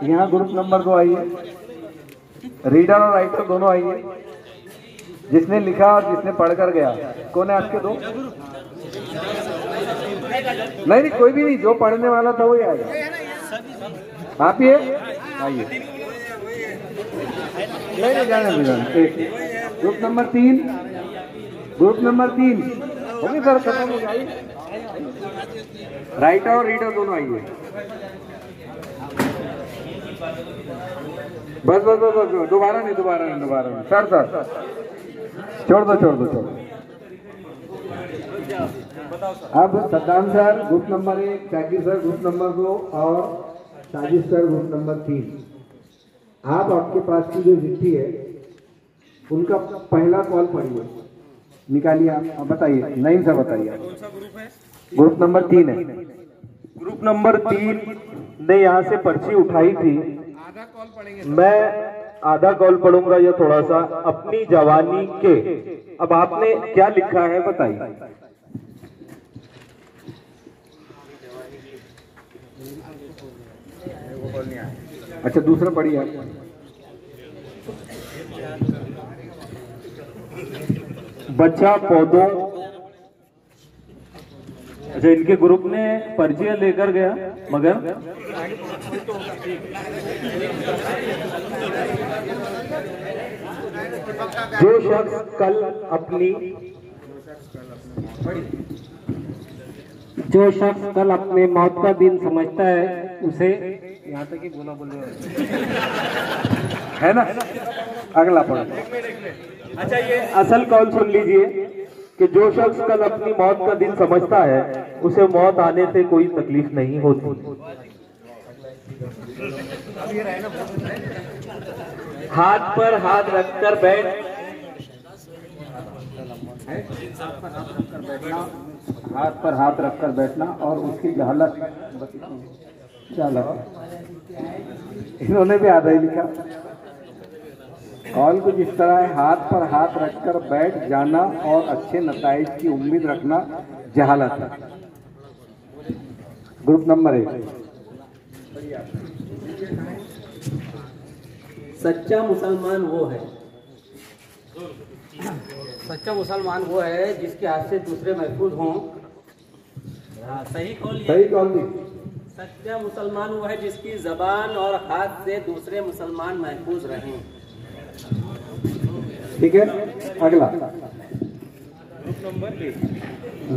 यहाँ group number 2 आइए, reader और राइटर दोनों आइए। जिसने लिखा और जिसने पढ़कर गया, कौन है आपके दो? नहीं कोई भी नहीं, जो पढ़ने वाला था वही आएगा। आप ही आइए। नहीं जाने ग्रुप नंबर 3, ग्रुप नंबर 3 होगी सर, खत्म हो जाए। राइटर और रीडर दोनों आइए। बस बस बस बस, दोबारा नहीं सर छोड़ दो। अब Saddam sir group number 1, Shakir sir group number 2 और साजिद सर ग्रुप नंबर 3। आपके पास की जो चिट्ठी है उनका पहला कॉल पढ़िए, निकालिए। आप बताइए, नहीं सर बताइए। कौन सा ग्रुप है? ग्रुप नंबर 3 है। ग्रुप नंबर 3 ने यहाँ से पर्ची उठाई थी। आधा कॉल पढ़ेंगे। मैं आधा कॉल पढ़ूंगा या थोड़ा सा। अपनी जवानी के, अब आपने क्या लिखा है बताइए। अच्छा दूसरा पढ़िए आप। बच्चा पौधों, अच्छा इनके ग्रुप ने पर्चियां लेकर गया, मगर जो शख्स कल अपने मौत का दिन समझता है उसे, यहाँ तक ही बोले है ना। अगला पढ़ो। अच्छा ये असल कॉल सुन लीजिए कि जो शख्स कल अपनी मौत का दिन समझता है उसे मौत आने से कोई तकलीफ नहीं होती। हाथ पर हाथ रखकर बैठ, हाथ पर हाथ रखकर बैठना और उसकी जहालत इन्होंने भी आधा ही लिखा। कॉल कुछ इस तरह है, हाथ पर हाथ रखकर बैठ जाना और अच्छे नताइज की उम्मीद रखना जहालत है। Group number 1। सच्चा मुसलमान वो है जिसके हाथ से दूसरे महफूज हों। सही कॉल। सच्चा मुसलमान वो है जिसकी जबान और हाथ से दूसरे मुसलमान महफूज रहें। ठीक है, अगला। Group number 1।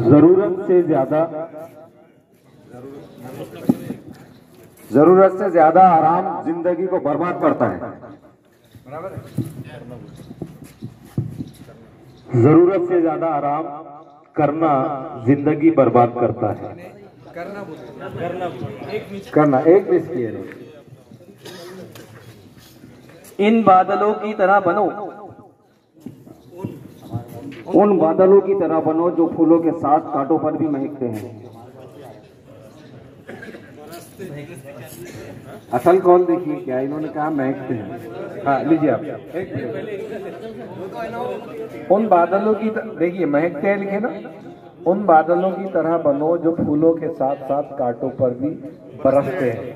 जरूरत से ज्यादा आराम जिंदगी को बर्बाद करता है। जरूरत से ज्यादा आराम करना जिंदगी बर्बाद करता है। करना एक मिस किए। इन बादलों की तरह बनो, उन बादलों की तरह बनो जो फूलों के साथ कांटों पर भी महकते हैं। असल कॉल देखिए क्या इन्होंने कहा, महकते हैं। हाँ लीजिए आप। उन बादलों की देखिए महकते हैं लिखे ना। उन बादलों की तरह बनो जो फूलों के साथ साथ कांटों पर भी बरसते हैं।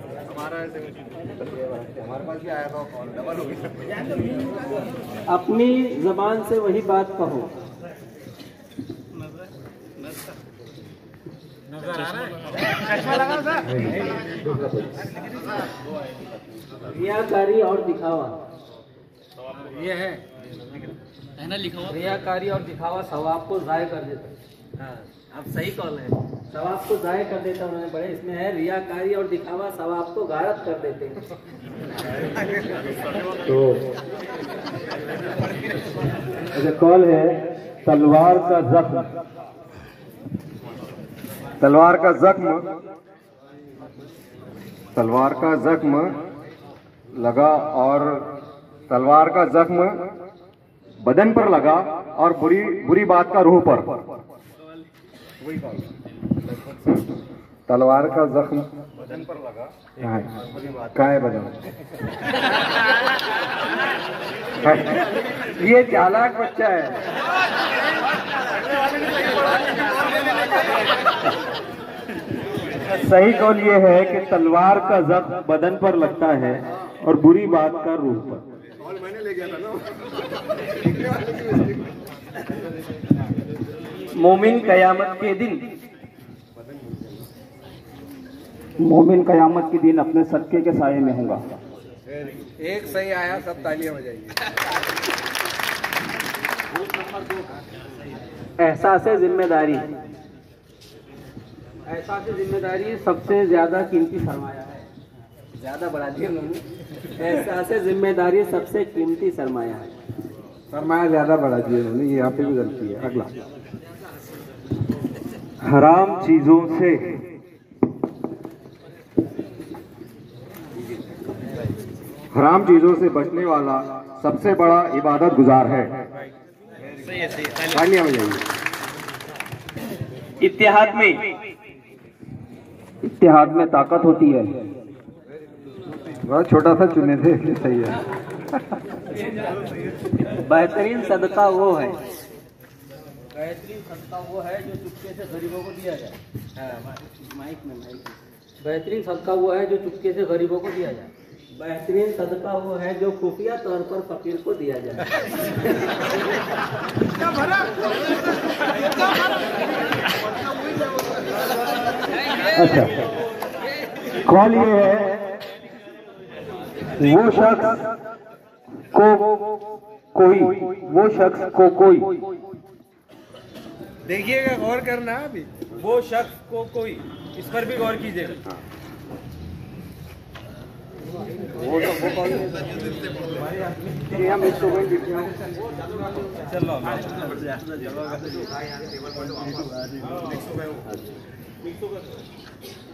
अपनी जबान से वही बात कहो। रियाकारी और दिखावा, ये है ना लिखा हुआ। रियाकारी और दिखावा सवाब को जाय कर देता है। हाँ, अब सही कॉल है। सवाब को जाय कर देता उन्होंने पढ़े। इसमें है रियाकारी और दिखावा सवाब को गायब कर देते हैं। तो अच्छा कॉल है तलवार का जख्म। तलवार का जख्म लगा और तलवार का जख्म बदन पर लगा और बुरी बात का रूह पर। तलवार का जख्म बदन पर लगा, कहाँ है बदन? ये चालाक बच्चा है। सही कौल ये है कि तलवार का जख्म बदन पर लगता है और बुरी बात का रूह पर। मैंने ले गया था ना। मोमिन कयामत के दिन अपने सदके के साये में होगा। एक सही आया, सब तालियां बजाइए। एहसास जिम्मेदारी सबसे ज्यादा कीमती सरमाया है। ज्यादा बढ़ा दिया मैंने। एहसास जिम्मेदारी सबसे कीमती सरमाया है। सरमाया ज्यादा बढ़ा दिया उन्होंने, ये यहाँ पे भी गलती है। अगला, हराम चीजों से बचने वाला सबसे बड़ा इबादत गुजार है। तालियां बजाइए। इत्तेहाद में ताकत होती है। बड़ा छोटा सा चुने थे, इसलिए सही है। बेहतरीन सदका वो है जो चुपके से गरीबों को दिया जाए। बेहतरीन सदका वो है जो चुपके से गरीबों को दिया जाए। बेहतरीन सदका वो है जो खुफिया तौर पर फकीर को दिया जाए। अच्छा, कौल ये है वो शख्स को कोई देखिएगा, गौर करना अभी। वो शख्स को कोई, इस पर भी गौर कीजिएगा।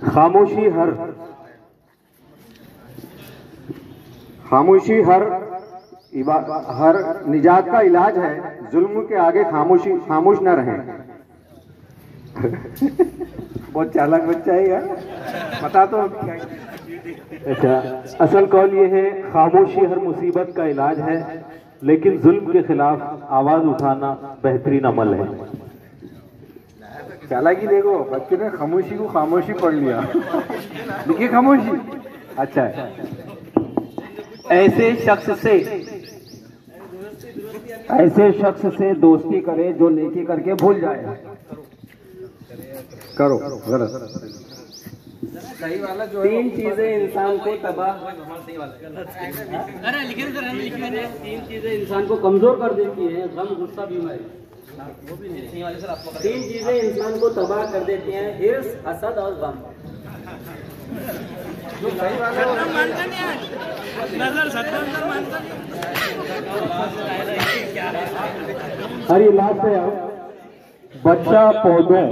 खामोशी हर निजात का इलाज है। जुल्म के आगे खामोश न रहें। बहुत चालाक बच्चा है यार, बता तो। अच्छा, असल कौल ये है खामोशी हर मुसीबत का इलाज है, लेकिन जुल्म के खिलाफ आवाज उठाना बेहतरीन अमल है। चालाकी देखो, बच्चे ने खामोशी को खामोशी पढ़ लिया। देखिए खामोशी अच्छा है। ऐसे शख्स से दोस्ती करे जो नेकी करके भूल जाए। करो गलत। सही वाला जो तीन चीजें इंसान को तबाह, तीन चीजें इंसान को कमजोर कर देती हैं। गम, गुस्सा, बीमारी। तीन चीजें इंसान को तबाह कर देती हैं, हिर्स, हसद और गम। जो सही वाला अरे लास्ट है बच्चा पौधों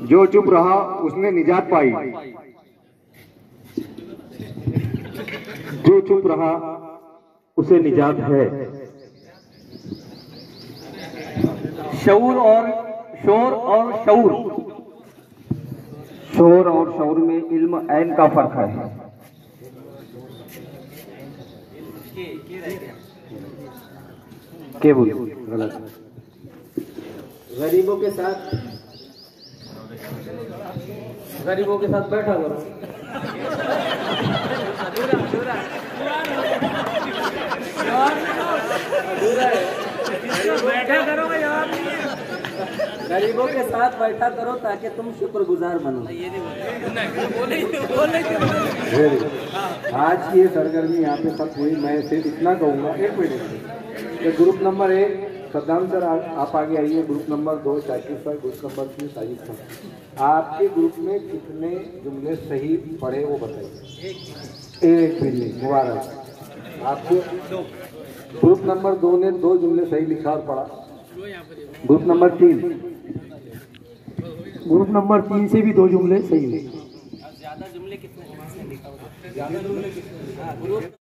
जो चुप रहा उसने निजात पाई। जो चुप रहा उसे निजात है। शऊर और शऊर में इल्म ऐन का फर्क है। क्या बोल गलत। गरीबों के साथ बैठा करो। गरीबों के साथ बैठा करो ताकि तुम शुक्रगुजार बनो। आज की ये सरगर्मी यहाँ पे खत्म हुई। मैं सिर्फ इतना कहूँगा, एक minute, group number 1 Saddam sir आप आगे आइए। Group number 2 Shakir sir, group number 3 Sajid sir. आपके ग्रुप में कितने जुमले सही पढ़े वो बताइए। एक मिनट, मुबारक। आपके ग्रुप नंबर 2 ने 2 जुमले सही लिखा और पढ़ा। ग्रुप नंबर 3 से भी 2 जुमले सही हुए। ज्यादा जुमले कितने ज्यादा दूर लेके